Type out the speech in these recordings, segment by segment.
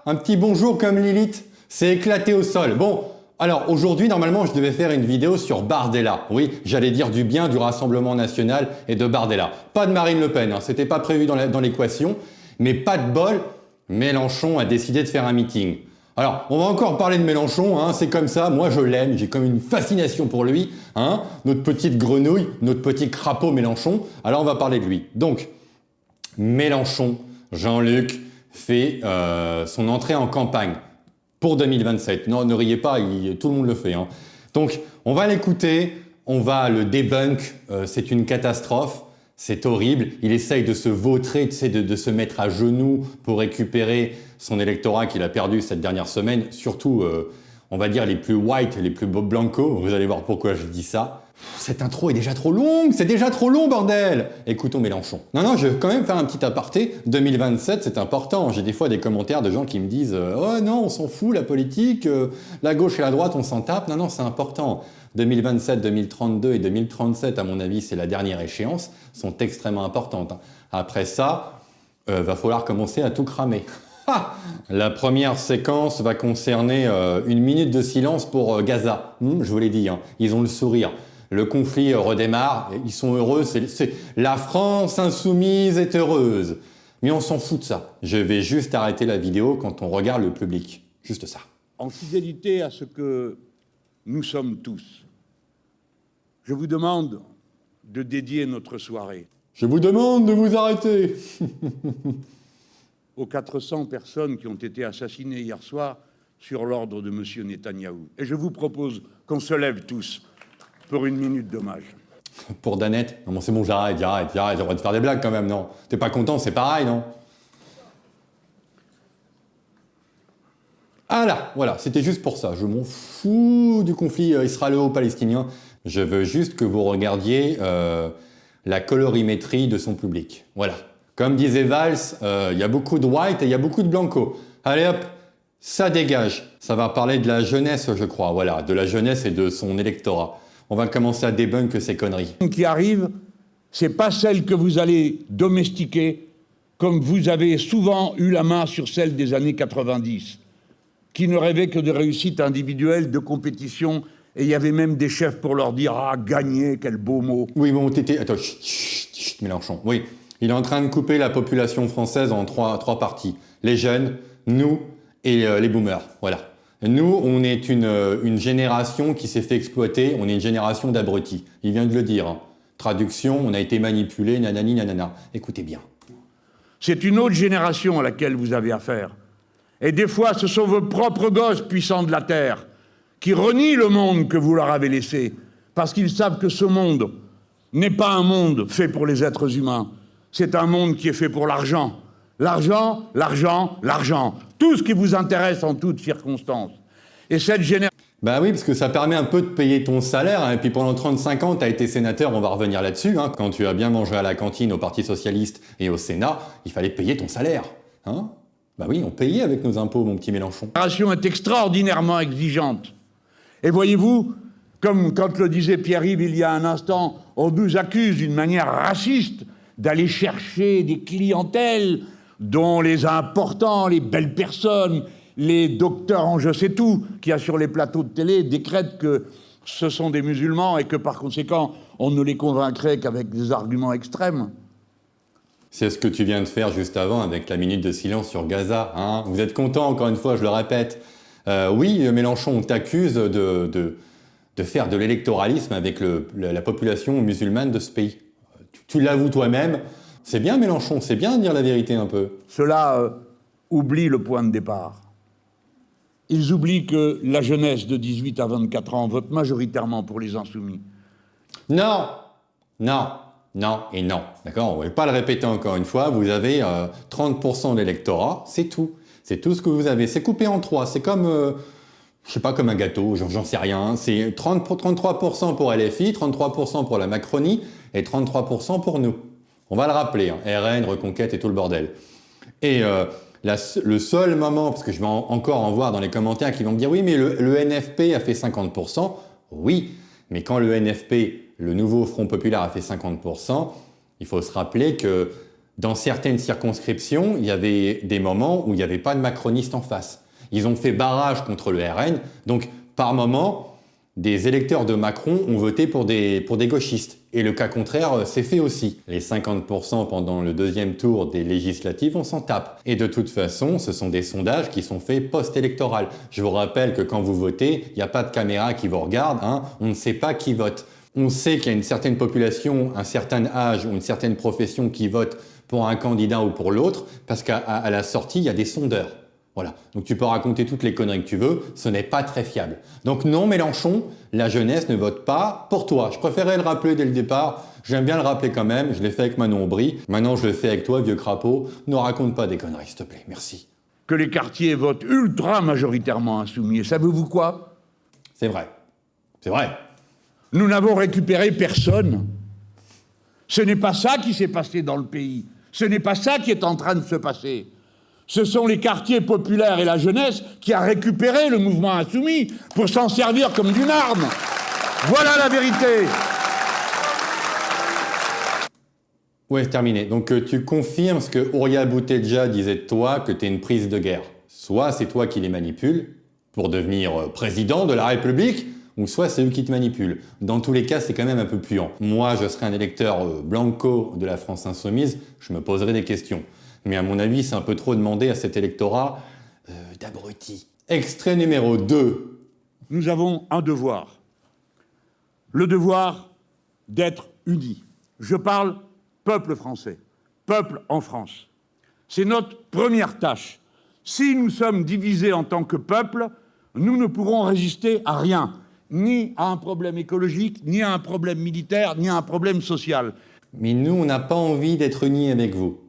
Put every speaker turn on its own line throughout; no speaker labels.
un petit bonjour comme Lilith. C'est éclaté au sol. Bon, alors aujourd'hui, normalement, je devais faire une vidéo sur Bardella. Oui, j'allais dire du bien du Rassemblement National et de Bardella. Pas de Marine Le Pen, hein, c'était pas prévu dans l'équation. Mais pas de bol, Mélenchon a décidé de faire un meeting. Alors, on va encore parler de Mélenchon, hein, c'est comme ça, moi je l'aime, j'ai comme une fascination pour lui, hein, notre petite grenouille, notre petit crapaud Mélenchon. Alors on va parler de lui. Donc, Mélenchon, Jean-Luc, fait son entrée en campagne pour 2027. Non, ne riez pas, tout le monde le fait. Hein. Donc, on va l'écouter, on va le debunk, c'est une catastrophe, c'est horrible. Il essaye de se vautrer, de se mettre à genoux pour récupérer son électorat qu'il a perdu cette dernière semaine, surtout, on va dire, les plus white, les plus blanco. Vous allez voir pourquoi je dis ça. Cette intro est déjà trop longue, c'est déjà trop long, bordel! Écoutons Mélenchon. Non, je vais quand même faire un petit aparté. 2027, c'est important. J'ai des fois des commentaires de gens qui me disent « Oh non, on s'en fout, la politique, la gauche et la droite, on s'en tape. » Non, c'est important. 2027, 2032 et 2037, à mon avis, c'est la dernière échéance, sont extrêmement importantes. Après ça, va falloir commencer à tout cramer. La première séquence va concerner une minute de silence pour Gaza. Je vous l'ai dit, hein, ils ont le sourire. Le conflit redémarre, ils sont heureux, la France insoumise est heureuse. Mais on s'en fout de ça. Je vais juste arrêter la vidéo quand on regarde le public. Juste ça.
En fidélité à ce que nous sommes tous, je vous demande de dédier notre soirée.
Je vous demande de vous arrêter.
Aux 400 personnes qui ont été assassinées hier soir sur l'ordre de M. Netanyahou. Et je vous propose qu'on se lève tous pour une minute d'hommage.
Pour Danette, non, bon, c'est bon, j'arrête, j'ai le droit de faire des blagues quand même, non? T'es pas content, c'est pareil, non? Ah là, voilà, c'était juste pour ça. Je m'en fous du conflit israélo-palestinien. Je veux juste que vous regardiez la colorimétrie de son public. Voilà. Comme disait Valls, il y a beaucoup de white et il y a beaucoup de blanco. Allez hop, ça dégage. Ça va parler de la jeunesse, je crois. Voilà, de la jeunesse et de son électorat. On va commencer à débunk ces conneries.
Qui arrive, c'est pas celle que vous allez domestiquer comme vous avez souvent eu la main sur celle des années 90, qui ne rêvaient que de réussite individuelle, de compétition, et il y avait même des chefs pour leur dire « Ah, gagner, quel beau mot !»
Oui, bon, attends, chut, Mélenchon. Oui, il est en train de couper la population française en trois parties. Les jeunes, nous et les boomers, voilà. Nous, on est une génération qui s'est fait exploiter, on est une génération d'abrutis. Il vient de le dire. Hein. Traduction, on a été manipulé, nanani, nanana. Écoutez bien.
C'est une autre génération à laquelle vous avez affaire. Et des fois, ce sont vos propres gosses puissants de la Terre qui renient le monde que vous leur avez laissé, parce qu'ils savent que ce monde n'est pas un monde fait pour les êtres humains. C'est un monde qui est fait pour l'argent. L'argent, l'argent, l'argent. Tout ce qui vous intéresse en toutes circonstances. Et cette génération...
Bah oui, parce que ça permet un peu de payer ton salaire, hein, et puis pendant 35 ans, tu as été sénateur, on va revenir là-dessus, hein, quand tu as bien mangé à la cantine au Parti Socialiste et au Sénat, il fallait payer ton salaire. Hein, bah oui, on payait avec nos impôts, mon petit Mélenchon.
La génération est extraordinairement exigeante. Et voyez-vous, comme quand le disait Pierre-Yves il y a un instant, on nous accuse d'une manière raciste d'aller chercher des clientèles dont les importants, les belles personnes, les docteurs en je sais tout, qui a sur les plateaux de télé décrètent que ce sont des musulmans et que par conséquent, on ne les convaincrait qu'avec des arguments extrêmes.
C'est ce que tu viens de faire juste avant avec la minute de silence sur Gaza. Hein, vous êtes content, encore une fois, je le répète. Oui, Mélenchon, on t'accuse de faire de l'électoralisme avec la population musulmane de ce pays. Tu l'avoues toi-même. C'est bien, Mélenchon, c'est bien de dire la vérité un peu.
Cela oublie le point de départ. Ils oublient que la jeunesse de 18 à 24 ans vote majoritairement pour les insoumis.
Non, non, non et non. D'accord, on ne va pas le répéter encore une fois. Vous avez 30% de l'électorat, c'est tout. C'est tout ce que vous avez. C'est coupé en trois. C'est comme, je sais pas, comme un gâteau, j'en sais rien. C'est 33% pour LFI, 33% pour la Macronie et 33% pour nous. On va le rappeler, hein, RN, Reconquête et tout le bordel. Et le seul moment, parce que je vais encore en voir dans les commentaires qui vont me dire « Oui, mais le NFP a fait 50%. » Oui, mais quand le NFP, le nouveau Front Populaire, a fait 50%, il faut se rappeler que Dans certaines circonscriptions, il y avait des moments où il n'y avait pas de macronistes en face. Ils ont fait barrage contre le RN, donc par moment, des électeurs de Macron ont voté pour des gauchistes. Et le cas contraire s'est fait aussi. Les 50% pendant le deuxième tour des législatives, on s'en tape. Et de toute façon, ce sont des sondages qui sont faits post-électoral. Je vous rappelle que quand vous votez, il n'y a pas de caméra qui vous regarde, hein, on ne sait pas qui vote. On sait qu'il y a une certaine population, un certain âge ou une certaine profession qui vote pour un candidat ou pour l'autre, parce qu'à la sortie, il y a des sondeurs. Voilà. Donc tu peux raconter toutes les conneries que tu veux, ce n'est pas très fiable. Donc non, Mélenchon, la jeunesse ne vote pas pour toi. Je préférais le rappeler dès le départ, j'aime bien le rappeler quand même, je l'ai fait avec Manon Aubry, maintenant je le fais avec toi, vieux crapaud. Ne raconte pas des conneries, s'il te plaît, merci.
Que les quartiers votent ultra majoritairement insoumis. Et savez-vous quoi?
C'est vrai. C'est vrai.
Nous n'avons récupéré personne. Ce n'est pas ça qui s'est passé dans le pays. Ce n'est pas ça qui est en train de se passer. Ce sont les quartiers populaires et la jeunesse qui a récupéré le mouvement insoumis pour s'en servir comme d'une arme. Voilà la vérité.
Ouais, terminé. Donc tu confirmes ce que Ouria Boutedja disait de toi, que tu es une prise de guerre. Soit c'est toi qui les manipules pour devenir président de la République, ou soit c'est eux qui te manipulent. Dans tous les cas, c'est quand même un peu puant. Moi, je serais un électeur blanco de la France insoumise, je me poserais des questions. Mais à mon avis, c'est un peu trop demandé à cet électorat d'abrutis. Extrait numéro 2.
Nous avons un devoir. Le devoir d'être unis. Je parle peuple français, peuple en France. C'est notre première tâche. Si nous sommes divisés en tant que peuple, nous ne pourrons résister à rien, ni à un problème écologique, ni à un problème militaire, ni à un problème social.
Mais nous, on n'a pas envie d'être unis avec vous.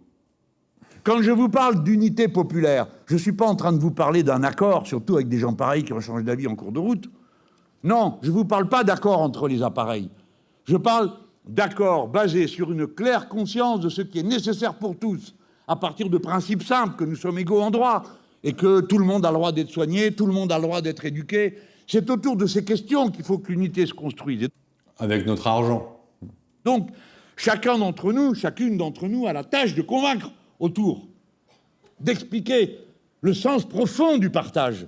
Quand je vous parle d'unité populaire, je ne suis pas en train de vous parler d'un accord, surtout avec des gens pareils qui ont changé d'avis en cours de route. Non, je ne vous parle pas d'accord entre les appareils. Je parle d'accord basé sur une claire conscience de ce qui est nécessaire pour tous, à partir de principes simples, que nous sommes égaux en droit, et que tout le monde a le droit d'être soigné, tout le monde a le droit d'être éduqué. C'est autour de ces questions qu'il faut que l'unité se construise.
Avec notre argent.
Donc, chacun d'entre nous, chacune d'entre nous a la tâche de convaincre autour, d'expliquer le sens profond du partage.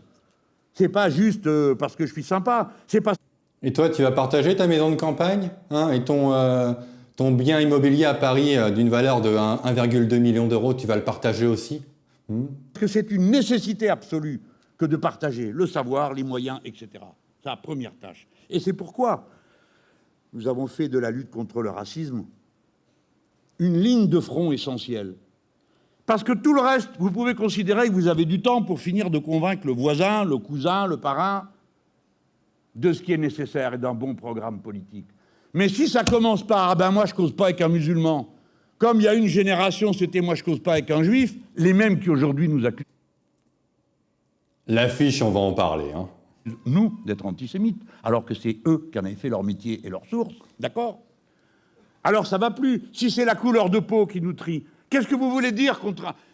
C'est pas juste parce que je suis sympa, c'est pas...
Et toi, tu vas partager ta maison de campagne, hein, et ton bien immobilier à Paris d'une valeur de 1,2 million d'euros, tu vas le partager aussi?
Parce que c'est une nécessité absolue que de partager le savoir, les moyens, etc. C'est la première tâche. Et c'est pourquoi nous avons fait de la lutte contre le racisme une ligne de front essentielle. Parce que tout le reste, vous pouvez considérer que vous avez du temps pour finir de convaincre le voisin, le cousin, le parrain de ce qui est nécessaire et d'un bon programme politique. Mais si ça commence par « Ah ben moi je cause pas avec un musulman », comme il y a une génération c'était « Moi je cause pas avec un juif », les mêmes qui aujourd'hui nous accusent.
L'affiche, on va en parler. Hein.
Nous, d'être antisémites, alors que c'est eux qui en avaient fait leur métier et leur source, d'accord? Alors ça va plus. Si c'est la couleur de peau qui nous trie, qu'est-ce que vous voulez dire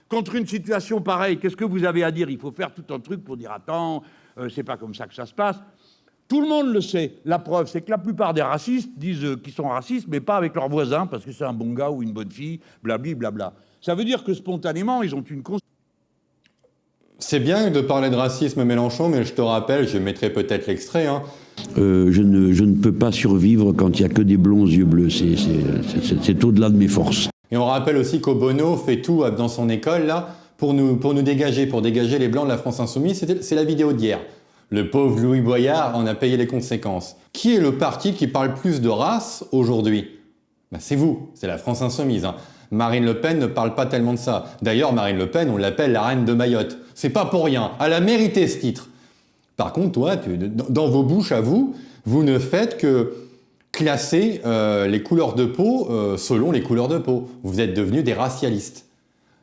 contre une situation pareille? Qu'est-ce que vous avez à dire? Il faut faire tout un truc pour dire « Attends, c'est pas comme ça que ça se passe ». Tout le monde le sait. La preuve, c'est que la plupart des racistes disent qu'ils sont racistes, mais pas avec leurs voisins, parce que c'est un bon gars ou une bonne fille, blabli, blabla. Ça veut dire que spontanément, ils ont une conscience.
C'est bien de parler de racisme, Mélenchon, mais je te rappelle, je mettrai peut-être l'extrait. Hein.
Je ne peux pas survivre quand il n'y a que des blonds aux yeux bleus. C'est au-delà de mes forces.
Et on rappelle aussi qu'Obono fait tout dans son école là pour nous dégager, pour dégager les blancs de la France insoumise. C'est la vidéo d'hier. Le pauvre Louis Boyard en a payé les conséquences. Qui est le parti qui parle plus de race aujourd'hui? Ben, c'est vous, c'est la France insoumise. Hein. Marine Le Pen ne parle pas tellement de ça. D'ailleurs, Marine Le Pen, on l'appelle la reine de Mayotte. C'est pas pour rien. Elle a mérité ce titre. Par contre, toi, dans vos bouches à vous, vous ne faites que classer les couleurs de peau selon les couleurs de peau. Vous êtes devenus des racialistes.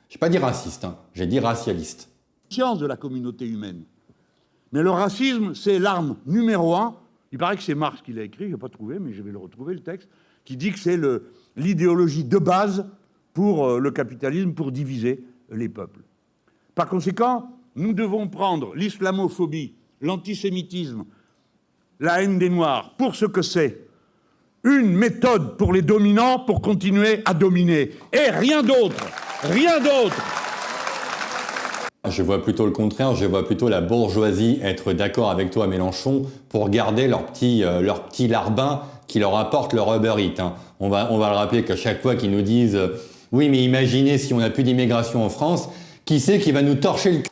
J'ai pas dit raciste, hein. J'ai dit racialiste.
Conscience de la communauté humaine. Mais le racisme, c'est l'arme numéro 1. Il paraît que c'est Marx qui l'a écrit, je n'ai pas trouvé, mais je vais le retrouver, le texte, qui dit que c'est l'idéologie de base pour le capitalisme, pour diviser les peuples. Par conséquent, nous devons prendre l'islamophobie, l'antisémitisme, la haine des Noirs, pour ce que c'est, une méthode pour les dominants pour continuer à dominer. Et rien d'autre. Rien d'autre.
Je vois plutôt le contraire, je vois plutôt la bourgeoisie être d'accord avec toi, Mélenchon, pour garder leur petit larbin qui leur apporte le Uber Eats. Hein. On va le rappeler qu'à chaque fois qu'ils nous disent oui, mais imaginez si on n'a plus d'immigration en France, qui c'est qui va nous torcher le c***?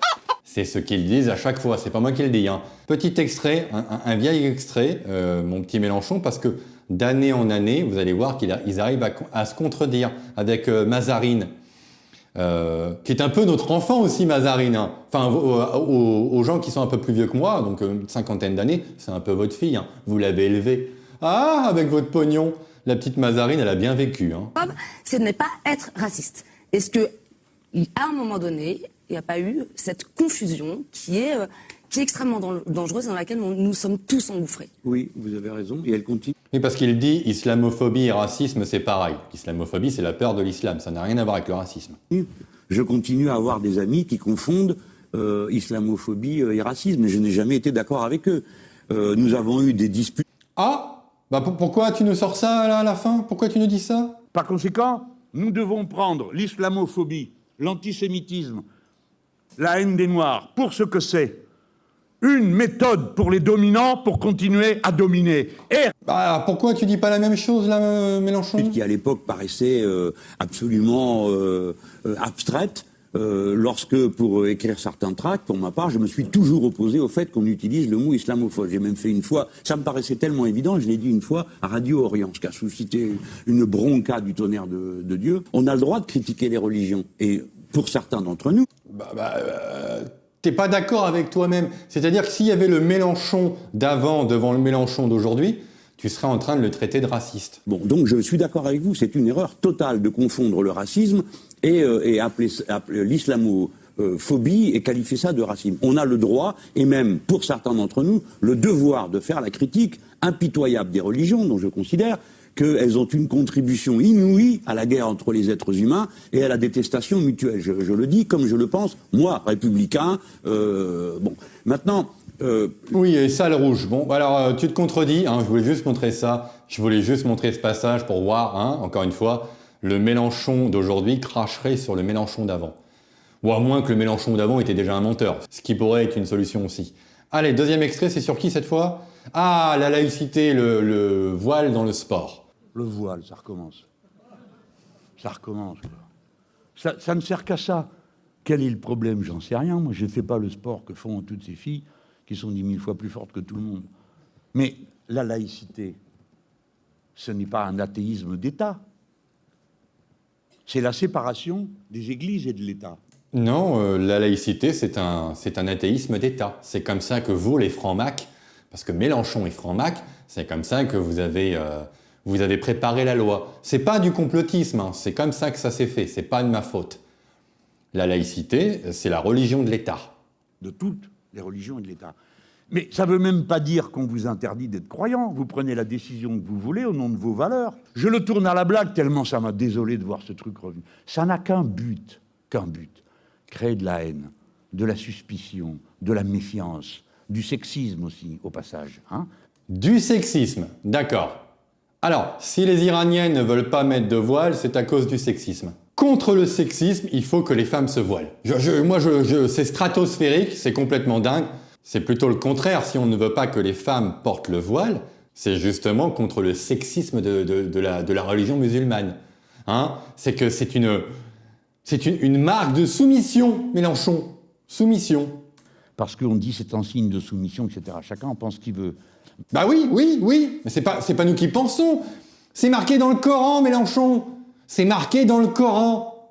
C'est ce qu'ils disent à chaque fois, c'est pas moi qui le dis. Hein. Petit extrait, un vieil extrait, mon petit Mélenchon, parce que d'année en année, vous allez voir qu'ils arrivent à se contredire avec Mazarine. Qui est un peu notre enfant aussi, Mazarine. Hein. Enfin, aux gens qui sont un peu plus vieux que moi, donc une cinquantaine d'années, c'est un peu votre fille. Hein. Vous l'avez élevée. Ah, avec votre pognon. La petite Mazarine, elle a bien vécu. Hein.
C'est de ne pas être raciste. Est-ce que, à un moment donné, il n'y a pas eu cette confusion qui est extrêmement dangereuse, dans laquelle nous sommes tous engouffrés?
Oui, vous avez raison, et elle continue.
Oui, parce qu'il dit islamophobie et racisme, c'est pareil. L'islamophobie, c'est la peur de l'islam. Ça n'a rien à voir avec le racisme.
Je continue à avoir des amis qui confondent islamophobie et racisme, et je n'ai jamais été d'accord avec eux. Nous avons eu des disputes.
Ah, bah pourquoi tu nous sors ça là, à la fin? Pourquoi tu nous dis ça?
Par conséquent, nous devons prendre l'islamophobie, l'antisémitisme, la haine des Noirs pour ce que c'est. Une méthode pour les dominants pour continuer à dominer. Et
bah, pourquoi tu dis pas la même chose là, Mélenchon?
Qui à l'époque paraissait absolument abstraite. Lorsque, pour écrire certains tracts, pour ma part, je me suis toujours opposé au fait qu'on utilise le mot islamophobe. J'ai même fait une fois, ça me paraissait tellement évident, je l'ai dit une fois à Radio Orient, ce qui a suscité une bronca du tonnerre de Dieu. On a le droit de critiquer les religions. Et pour certains d'entre nous...
T'es pas d'accord avec toi-même. C'est-à-dire que s'il y avait le Mélenchon d'avant devant le Mélenchon d'aujourd'hui, tu serais en train de le traiter de raciste.
Bon, donc je suis d'accord avec vous, c'est une erreur totale de confondre le racisme et appeler l'islamophobie et qualifier ça de racisme. On a le droit, et même pour certains d'entre nous, le devoir de faire la critique impitoyable des religions, dont je considère qu'elles ont une contribution inouïe à la guerre entre les êtres humains et à la détestation mutuelle. Je le dis comme je le pense, moi, républicain. Bon, maintenant...
Oui, et sale rouge. Bon, alors tu te contredis, hein, je voulais juste montrer ça. Je voulais juste montrer ce passage pour voir, hein, encore une fois, le Mélenchon d'aujourd'hui cracherait sur le Mélenchon d'avant. Ou à moins que le Mélenchon d'avant était déjà un menteur, ce qui pourrait être une solution aussi. Allez, deuxième extrait, c'est sur qui cette fois? Ah, la laïcité, le voile dans le sport.
le voile, ça recommence. Ça recommence. Ça ne sert qu'à ça. Quel est le problème? J'en sais rien. Moi, je ne fais pas le sport que font toutes ces filles qui sont 10 000 fois plus fortes que tout le monde. Mais la laïcité, ce n'est pas un athéisme d'État. C'est la séparation des églises et de l'État.
Non, la laïcité, c'est un athéisme d'État. C'est comme ça que vous, les francs-macs, parce que Mélenchon est franc-mac, c'est comme ça que vous avez préparé la loi. C'est pas du complotisme, hein, c'est comme ça que ça s'est fait, c'est pas de ma faute. La laïcité, c'est la religion de l'État.
De toutes les religions et de l'État. Mais ça ne veut même pas dire qu'on vous interdit d'être croyant. Vous prenez la décision que vous voulez au nom de vos valeurs. Je le tourne à la blague tellement ça m'a désolé de voir ce truc revenu. Ça n'a qu'un but. Créer de la haine, de la suspicion, de la méfiance, du sexisme aussi, au passage. Hein.
Du sexisme, d'accord. Alors, si les Iraniennes ne veulent pas mettre de voile, c'est à cause du sexisme. Contre le sexisme, il faut que les femmes se voilent. C'est stratosphérique, c'est complètement dingue. C'est plutôt le contraire. Si on ne veut pas que les femmes portent le voile, c'est justement contre le sexisme de la religion musulmane. Hein? C'est que c'est une marque de soumission, Mélenchon. Soumission.
Parce qu'on dit c'est un signe de soumission, etc. Chacun en pense ce qu'il veut.
Bah oui. Mais c'est pas nous qui pensons. C'est marqué dans le Coran, Mélenchon. C'est marqué dans le Coran.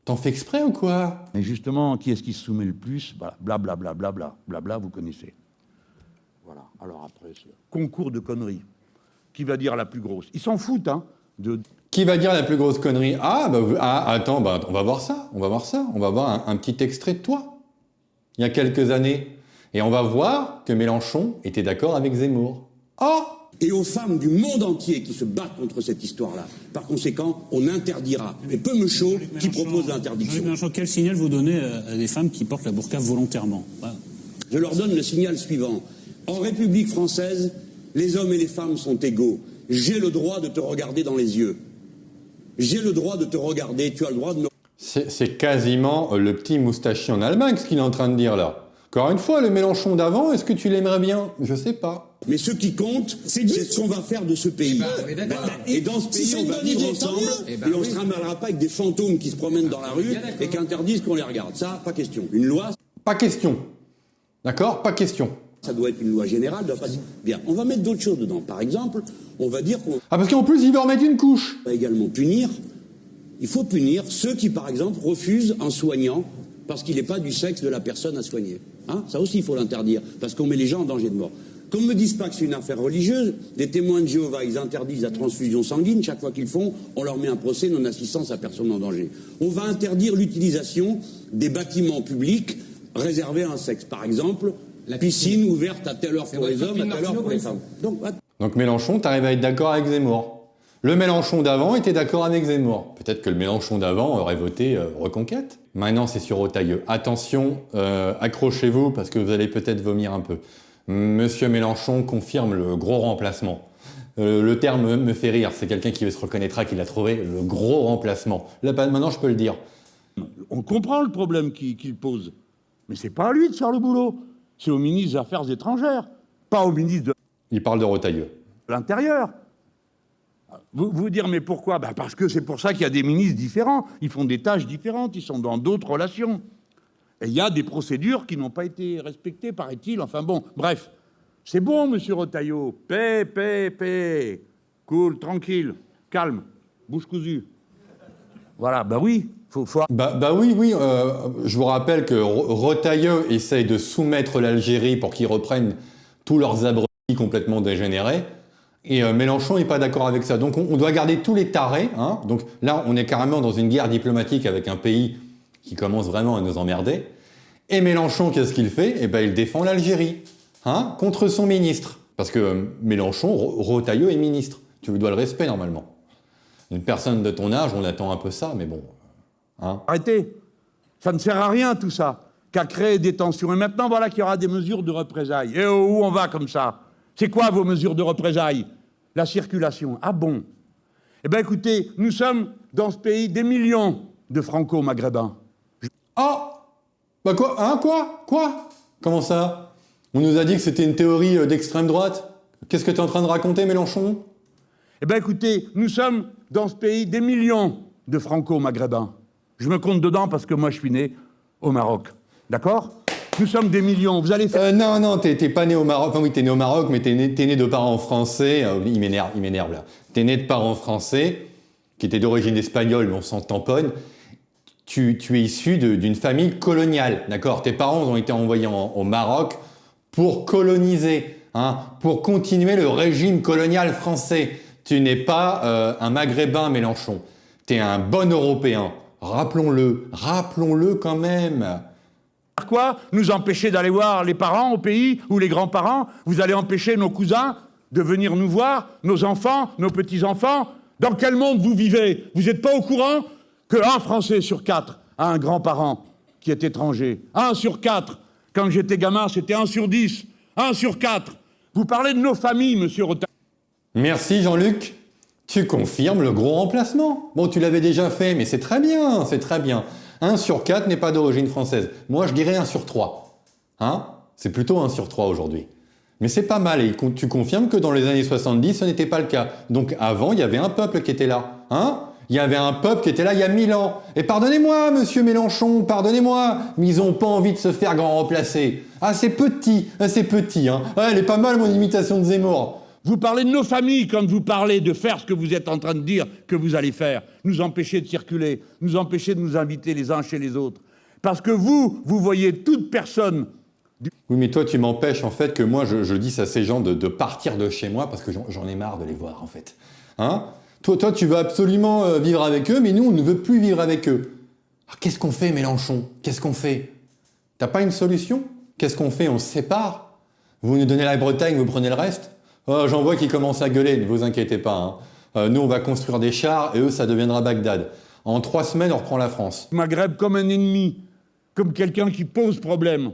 T'en fais exprès ou quoi?
Mais justement, qui est-ce qui se soumet le plus? Blablabla, blabla, vous connaissez. Voilà. Alors après, c'est concours de conneries. Qui va dire la plus grosse? Ils s'en foutent, hein.
Qui va dire la plus grosse connerie? Attends, on va voir ça. On va voir un petit extrait de toi. Il y a quelques années. Et on va voir que Mélenchon était d'accord avec Zemmour. Oh!
Et aux femmes du monde entier qui se battent contre cette histoire-là. Par conséquent, on interdira. Mais peu me chaud qui propose l'interdiction.
Mélenchon, quel signal vous donnez à des femmes qui portent la burqa volontairement? Voilà.
Je leur donne le signal suivant. En République française, les hommes et les femmes sont égaux. j'ai le droit de te regarder dans les yeux. J'ai le droit de te regarder, tu as le droit de me...
C'est quasiment le petit moustachier en Allemagne, ce qu'il est en train de dire là. Encore une fois, le Mélenchon d'avant, est-ce que tu l'aimerais bien? Je sais pas.
Mais ce qui compte, c'est ce qu'on va faire de ce pays. Et dans ce pays, on va vivre ensemble, et on ne se ramènera pas avec des fantômes qui se promènent dans la rue et qui interdisent qu'on les regarde. Ça, pas question. Une loi...
Pas question. D'accord? Pas question.
Ça doit être une loi générale. Doit pas... Bien, on va mettre d'autres choses dedans. Par exemple, on va dire qu'on
Ah, parce qu'en plus, il veut remettre une couche.
va également punir. Il faut punir ceux qui, par exemple, refusent un soignant parce qu'il n'est pas du sexe de la personne à soigner. Hein, ça aussi, il faut l'interdire, parce qu'on met les gens en danger de mort. Qu'on ne me dise pas que c'est une affaire religieuse, les témoins de Jéhovah, ils interdisent la transfusion sanguine, chaque fois qu'ils font, on leur met un procès non-assistance à personne en danger. On va interdire l'utilisation des bâtiments publics réservés à un sexe. Par exemple, la piscine ouverte à telle heure pour les hommes, à telle heure pour les femmes.
Donc Mélenchon, t'arrives à être d'accord avec Zemmour. Le Mélenchon d'avant était d'accord avec Zemmour. Peut-être que le Mélenchon d'avant aurait voté Reconquête. Maintenant, c'est sur Retailleau. Attention, accrochez-vous parce que vous allez peut-être vomir un peu. Monsieur Mélenchon confirme le gros remplacement. Le terme me fait rire. C'est quelqu'un qui se reconnaîtra qu'il a trouvé le gros remplacement. Là, maintenant, je peux le dire.
On comprend le problème qu'il pose. Mais c'est pas à lui de faire le boulot. C'est au ministre des Affaires étrangères, pas au ministre de
Il parle de Retailleau.
l'Intérieur. Vous dire, mais pourquoi? Parce que c'est pour ça qu'il y a des ministres différents. Ils font des tâches différentes, ils sont dans d'autres relations. Et il y a des procédures qui n'ont pas été respectées, paraît-il. Enfin bon, bref. C'est bon, monsieur Retailleau. Paix. Cool, tranquille, calme, bouche cousue. Voilà, oui, faut...
Oui, je vous rappelle que Retailleau essaye de soumettre l'Algérie pour qu'ils reprennent tous leurs abrutis complètement dégénérés. Et Mélenchon n'est pas d'accord avec ça. Donc on doit garder tous les tarés. Hein. Donc là, on est carrément dans une guerre diplomatique avec un pays qui commence vraiment à nous emmerder. Et Mélenchon, qu'est-ce qu'il fait? Eh ben, il défend l'Algérie contre son ministre. Parce que Mélenchon, Retailleau est ministre. Tu lui dois le respect normalement. Une personne de ton âge, on attend un peu ça, mais bon.
Arrêtez. Ça ne sert à rien tout ça, qu'à créer des tensions. Et maintenant, voilà qu'il y aura des mesures de représailles. Et où on va comme ça? C'est quoi vos mesures de représailles? La circulation. Ah bon? Eh bien écoutez, nous sommes dans ce pays des millions de franco-maghrébins.
Ah! Bah quoi? Comment ça? On nous a dit que c'était une théorie d'extrême droite. Qu'est-ce que tu es en train de raconter, Mélenchon?
Eh bien écoutez, nous sommes dans ce pays des millions de franco-maghrébins. Je me compte dedans parce que moi je suis né au Maroc. D'accord? Nous sommes des millions, vous allez faire...
Non, t'es pas né au Maroc. Enfin oui, t'es né au Maroc, mais t'es né de parents français. Il m'énerve là. T'es né de parents français, qui étaient d'origine espagnole, mais on s'en tamponne. Tu es issu d'une famille coloniale, d'accord? Tes parents ont été envoyés au Maroc pour coloniser, pour continuer le régime colonial français. Tu n'es pas un Maghrébin, Mélenchon. T'es un bon Européen. Rappelons-le quand même.
Quoi? Nous empêcher d'aller voir les parents au pays ou les grands-parents? Vous allez empêcher nos cousins de venir nous voir, nos enfants, nos petits-enfants? Dans quel monde vous vivez? Vous n'êtes pas au courant que 1 Français sur 4 a un grand-parent qui est étranger? 1 sur 4. Quand j'étais gamin, c'était 1 sur 10. 1 sur 4. Vous parlez de nos familles, monsieur Retailleau.
Merci Jean-Luc. Tu confirmes le gros remplacement. Bon, tu l'avais déjà fait, mais c'est très bien, 1 sur 4 n'est pas d'origine française. Moi, je dirais 1 sur 3. C'est plutôt 1 sur 3 aujourd'hui. Mais c'est pas mal, et tu confirmes que dans les années 70, ce n'était pas le cas. Donc avant, il y avait un peuple qui était là. Il y avait un peuple qui était là il y a 1000 ans. Et pardonnez-moi, monsieur Mélenchon, pardonnez-moi, mais ils n'ont pas envie de se faire grand remplacer. C'est petit. Elle est pas mal, mon imitation de Zemmour.
Vous parlez de nos familles quand vous parlez de faire ce que vous êtes en train de dire que vous allez faire. Nous empêcher de circuler, nous empêcher de nous inviter les uns chez les autres. Parce que vous voyez toute personne...
Oui, mais toi, tu m'empêches, en fait, que moi, je dis à ces gens de partir de chez moi parce que j'en ai marre de les voir, en fait. Toi, tu veux absolument vivre avec eux, mais nous, on ne veut plus vivre avec eux. Alors, qu'est-ce qu'on fait, Mélenchon? Qu'est-ce qu'on fait? T'as pas une solution? Qu'est-ce qu'on fait? On se sépare? Vous nous donnez la Bretagne, vous prenez le reste? J'en vois qui commencent à gueuler, ne vous inquiétez pas. Nous, on va construire des chars et eux, ça deviendra Bagdad. En 3 semaines, on reprend la France.
Maghreb comme un ennemi, comme quelqu'un qui pose problème.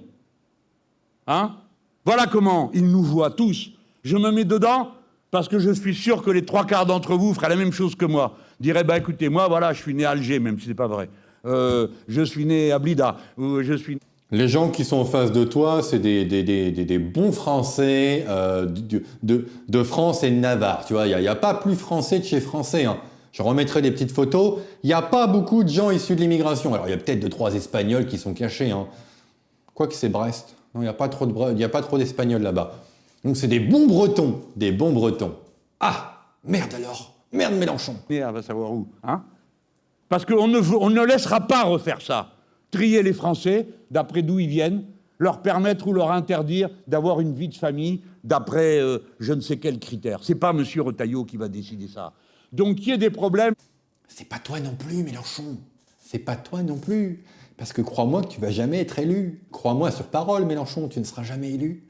Voilà comment ils nous voient tous. Je me mets dedans, Parce que je suis sûr que les 3/4 d'entre vous feraient la même chose que moi. Diraient, bah écoutez, moi, voilà, je suis né à Alger, même si c'est pas vrai. Je suis né à Blida, ou je suis...
Les gens qui sont en face de toi, c'est des bons Français de France et de Navarre. Tu vois, il n'y a pas plus Français de chez Français. Hein. Je remettrai des petites photos. Il n'y a pas beaucoup de gens issus de l'immigration. Alors, il y a peut-être 2-3 Espagnols qui sont cachés. Hein. Quoique c'est Brest. Non, il n'y a pas trop d'Espagnols là-bas. Donc, c'est des bons Bretons. Des bons Bretons. Ah, merde alors. Merde Mélenchon.
Merde, va savoir où, hein? Parce qu'on ne laissera pas refaire ça. Trier les Français, d'après d'où ils viennent, leur permettre ou leur interdire d'avoir une vie de famille d'après je ne sais quels critères. C'est pas M. Retailleau qui va décider ça. Donc, qu'il y ait des problèmes...
C'est pas toi non plus, Mélenchon. C'est pas toi non plus. Parce que crois-moi que tu vas jamais être élu. Crois-moi sur parole, Mélenchon, tu ne seras jamais élu.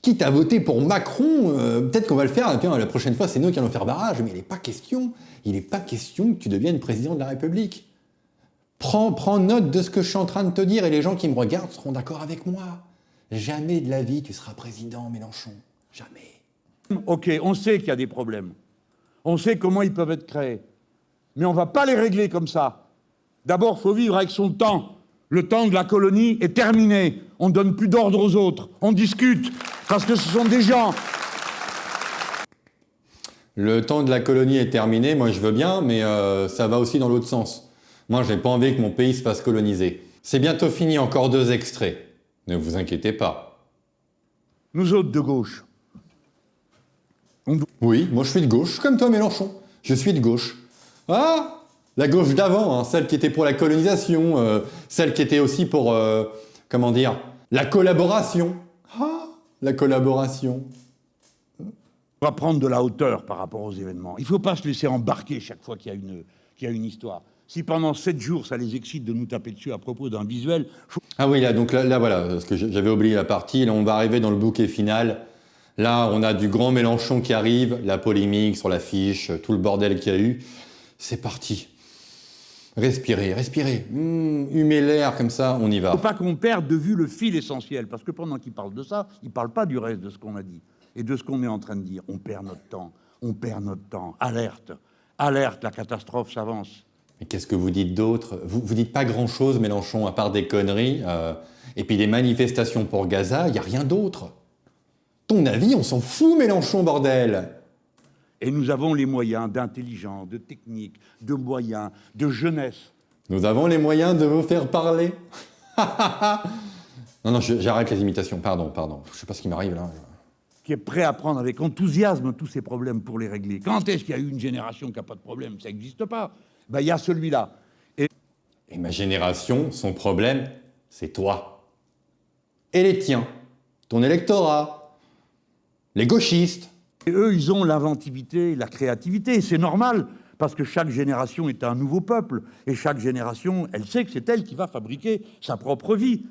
Quitte à voter pour Macron, peut-être qu'on va le faire, tiens, la prochaine fois, c'est nous qui allons faire barrage, mais il n'est pas question que tu deviennes président de la République. Prends note de ce que je suis en train de te dire et les gens qui me regardent seront d'accord avec moi. Jamais de la vie tu seras président, Mélenchon. Jamais.
Ok, on sait qu'il y a des problèmes. On sait comment ils peuvent être créés. Mais on ne va pas les régler comme ça. D'abord, il faut vivre avec son temps. Le temps de la colonie est terminé. On ne donne plus d'ordre aux autres. On discute. Parce que ce sont des gens...
Le temps de la colonie est terminé, moi je veux bien, mais ça va aussi dans l'autre sens. Moi, j'ai pas envie que mon pays se fasse coloniser. C'est bientôt fini, encore 2 extraits. Ne vous inquiétez pas.
Nous autres de gauche.
Oui, moi je suis de gauche, comme toi Mélenchon. Je suis de gauche. Ah, la gauche d'avant, hein, celle qui était pour la colonisation, celle qui était aussi pour, comment dire, la collaboration. Ah, la collaboration.
On va prendre de la hauteur par rapport aux événements. Il ne faut pas se laisser embarquer chaque fois qu'il y a une histoire. Si pendant 7 jours, ça les excite de nous taper dessus à propos d'un visuel...
Ah oui, là, donc là voilà, parce que j'avais oublié la partie, là on va arriver dans le bouquet final. Là, on a du grand Mélenchon qui arrive, la polémique sur l'affiche, tout le bordel qu'il y a eu. C'est parti. Respirez, respirez. Humez l'air comme ça, on y va.
Il ne faut pas qu'on perde de vue le fil essentiel, parce que pendant qu'il parle de ça, il ne parle pas du reste de ce qu'on a dit et de ce qu'on est en train de dire. On perd notre temps. Alerte, la catastrophe s'avance.
Mais qu'est-ce que vous dites d'autre? Vous dites pas grand-chose, Mélenchon, à part des conneries, et puis des manifestations pour Gaza, il n'y a rien d'autre. Ton avis, on s'en fout, Mélenchon, bordel!
Et nous avons les moyens d'intelligence, de technique, de moyens, de jeunesse.
Nous avons les moyens de vous faire parler. Non, j'arrête les imitations, pardon. Je sais pas ce qui m'arrive là.
Qui est prêt à prendre avec enthousiasme tous ces problèmes pour les régler. Quand est-ce qu'il y a eu une génération qui n'a pas de problème? Ça n'existe pas. Ben, il y a celui-là. Et
ma génération, son problème, c'est toi. Et les tiens. Ton électorat. Les gauchistes.
Et eux, ils ont l'inventivité, la créativité. C'est normal, parce que chaque génération est un nouveau peuple. Et chaque génération, elle sait que c'est elle qui va fabriquer sa propre vie.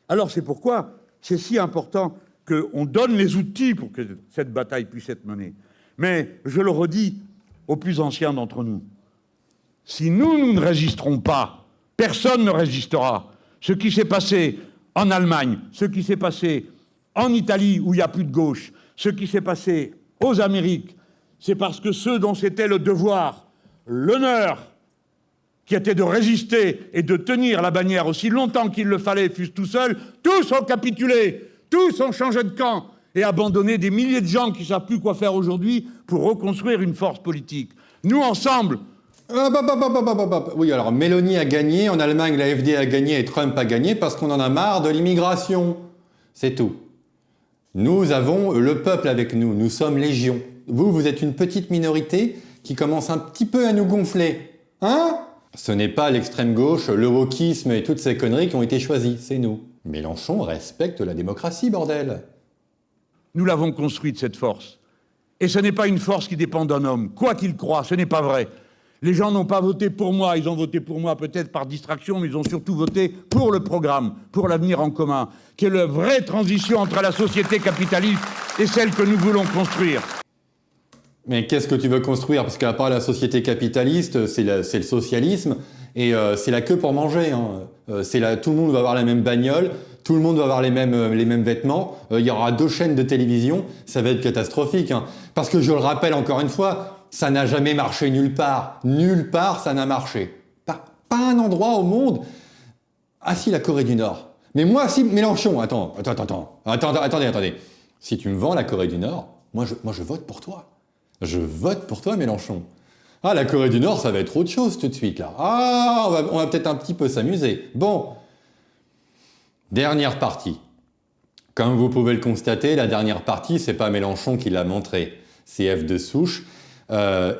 Alors c'est pourquoi c'est si important qu'on donne les outils pour que cette bataille puisse être menée. Mais je le redis aux plus anciens d'entre nous, si nous ne résisterons pas, personne ne résistera. Ce qui s'est passé en Allemagne, ce qui s'est passé en Italie, où il n'y a plus de gauche, ce qui s'est passé aux Amériques, c'est parce que ceux dont c'était le devoir, l'honneur, qui était de résister et de tenir la bannière aussi longtemps qu'il le fallait, fût tout seuls, tous ont capitulé, tous ont changé de camp et abandonné des milliers de gens qui ne savent plus quoi faire aujourd'hui pour reconstruire une force politique. Nous, ensemble...
Oui, alors Mélanie a gagné, en Allemagne la AfD a gagné et Trump a gagné parce qu'on en a marre de l'immigration. C'est tout. Nous avons le peuple avec nous, nous sommes légion. Vous êtes une petite minorité qui commence un petit peu à nous gonfler. Hein? Ce n'est pas l'extrême gauche, le wokisme et toutes ces conneries qui ont été choisies, c'est nous. Mélenchon respecte la démocratie, bordel.
Nous l'avons construite, cette force. Et ce n'est pas une force qui dépend d'un homme, quoi qu'il croie, ce n'est pas vrai. Les gens n'ont pas voté pour moi, ils ont voté pour moi peut-être par distraction, mais ils ont surtout voté pour le programme, pour l'avenir en commun, qui est la vraie transition entre la société capitaliste et celle que nous voulons construire.
Mais qu'est-ce que tu veux construire? Parce qu'à part la société capitaliste, c'est le socialisme, et c'est la queue pour manger. Hein. Tout le monde va avoir la même bagnole, tout le monde va avoir les mêmes vêtements, il y aura 2 chaînes de télévision, ça va être catastrophique. Hein. Parce que je le rappelle encore une fois, ça n'a jamais marché nulle part. Nulle part, ça n'a marché. Pas un endroit au monde. Ah si, la Corée du Nord. Mais moi, si Mélenchon, attendez. Si tu me vends la Corée du Nord, moi je vote pour toi. Je vote pour toi, Mélenchon. Ah, la Corée du Nord, ça va être autre chose tout de suite, là. Ah, on va peut-être un petit peu s'amuser. Bon. Dernière partie. Comme vous pouvez le constater, la dernière partie, c'est pas Mélenchon qui l'a montré. C'est F de Souche.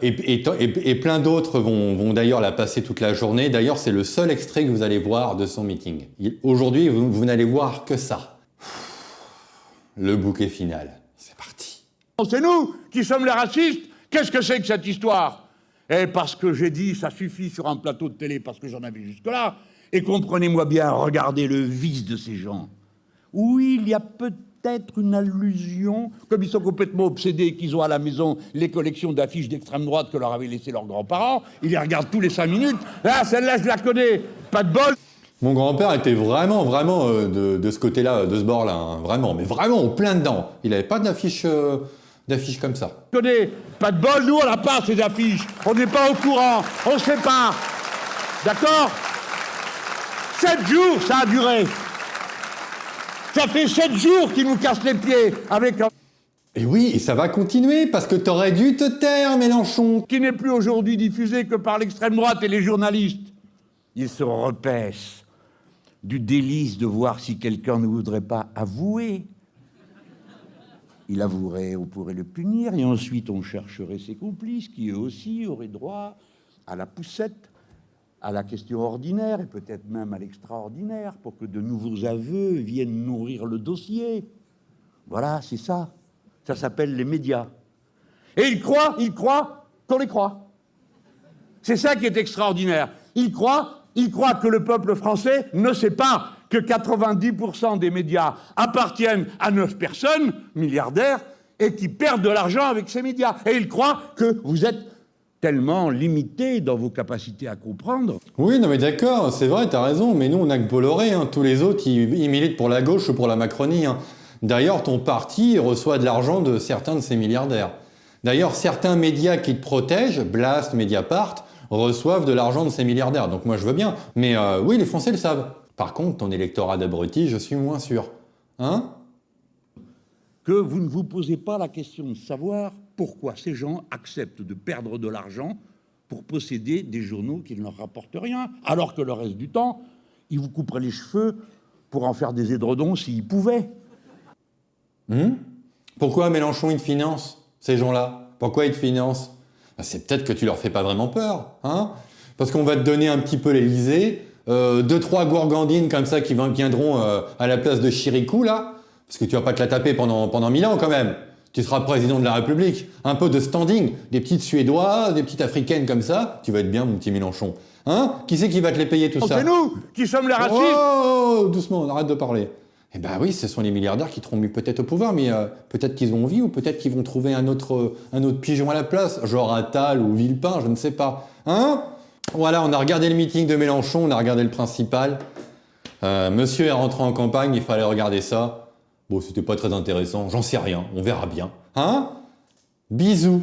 Et plein d'autres vont d'ailleurs la passer toute la journée. D'ailleurs, c'est le seul extrait que vous allez voir de son meeting. Aujourd'hui, vous n'allez voir que ça. Le bouquet final. C'est parti.
C'est nous qui sommes les racistes. Qu'est-ce que c'est que cette histoire? Et parce que j'ai dit, ça suffit sur un plateau de télé, parce que j'en avais jusque-là. Et comprenez-moi bien, regardez le vice de ces gens. Oui, il y a peut-être une allusion, comme ils sont complètement obsédés qu'ils ont à la maison les collections d'affiches d'extrême droite que leur avaient laissées leurs grands-parents. Ils les regardent tous les 5 minutes. Là, celle-là, je la connais. Pas de bol.
Mon grand-père était vraiment de ce côté-là, de ce bord-là. Hein. Vraiment, mais vraiment au plein dedans. Il n'avait pas d'affiches comme ça.
Je connais. Pas de bol, nous, on n'a pas ces affiches. On n'est pas au courant. On ne sait pas. D'accord? 7 jours, ça a duré. Ça fait 7 jours qu'ils nous cassent les pieds avec un...
Et oui, et ça va continuer, parce que t'aurais dû te taire, Mélenchon.
Qui n'est plus aujourd'hui diffusé que par l'extrême droite et les journalistes. Ils se repaissent du délice de voir si quelqu'un ne voudrait pas avouer. Il avouerait, on pourrait le punir, et ensuite on chercherait ses complices, qui eux aussi auraient droit à la poussette, à la question ordinaire, et peut-être même à l'extraordinaire, pour que de nouveaux aveux viennent nourrir le dossier. Voilà, c'est ça. Ça s'appelle les médias. Et ils croient qu'on les croit. C'est ça qui est extraordinaire. Ils croient que le peuple français ne sait pas que 90% des médias appartiennent à 9 personnes, milliardaires, et qui perdent de l'argent avec ces médias. Et ils croient que vous êtes tellement limité dans vos capacités à comprendre.
Oui, non mais d'accord, c'est vrai, t'as raison, mais nous on a que Bolloré, hein. Tous les autres ils militent pour la gauche ou pour la Macronie. Hein. D'ailleurs, ton parti reçoit de l'argent de certains de ces milliardaires. D'ailleurs, certains médias qui te protègent, Blast, Mediapart, reçoivent de l'argent de ces milliardaires. Donc moi je veux bien, mais oui, les Français le savent. Par contre, ton électorat d'abrutis, je suis moins sûr. Hein?
Que vous ne vous posez pas la question de savoir pourquoi ces gens acceptent de perdre de l'argent pour posséder des journaux qui ne leur rapportent rien, alors que le reste du temps, ils vous couperaient les cheveux pour en faire des édredons s'ils pouvaient.
Pourquoi Mélenchon il te finance, ces gens-là? Pourquoi il te finance? C'est peut-être que tu leur fais pas vraiment peur, hein? Parce qu'on va te donner un petit peu l'Élysée, 2-3 gourgandines comme ça qui viendront à la place de Chirikou, là, parce que tu vas pas te la taper pendant 1000 ans quand même. Tu seras président de la République, un peu de standing, des petites Suédois, des petites Africaines comme ça, tu vas être bien mon petit Mélenchon. Hein? Qui c'est qui va te les payer tout ça?
C'est nous qui sommes les racistes.
Oh, doucement, on arrête de parler. Eh ben oui, ce sont les milliardaires qui te seront mis peut-être au pouvoir, mais peut-être qu'ils ont envie, ou peut-être qu'ils vont trouver un autre pigeon à la place, genre Attal ou Villepin, je ne sais pas. Hein? Voilà, on a regardé le meeting de Mélenchon, on a regardé le principal. Monsieur est rentré en campagne, il fallait regarder ça. Bon, c'était pas très intéressant, j'en sais rien, on verra bien. Hein? Bisous.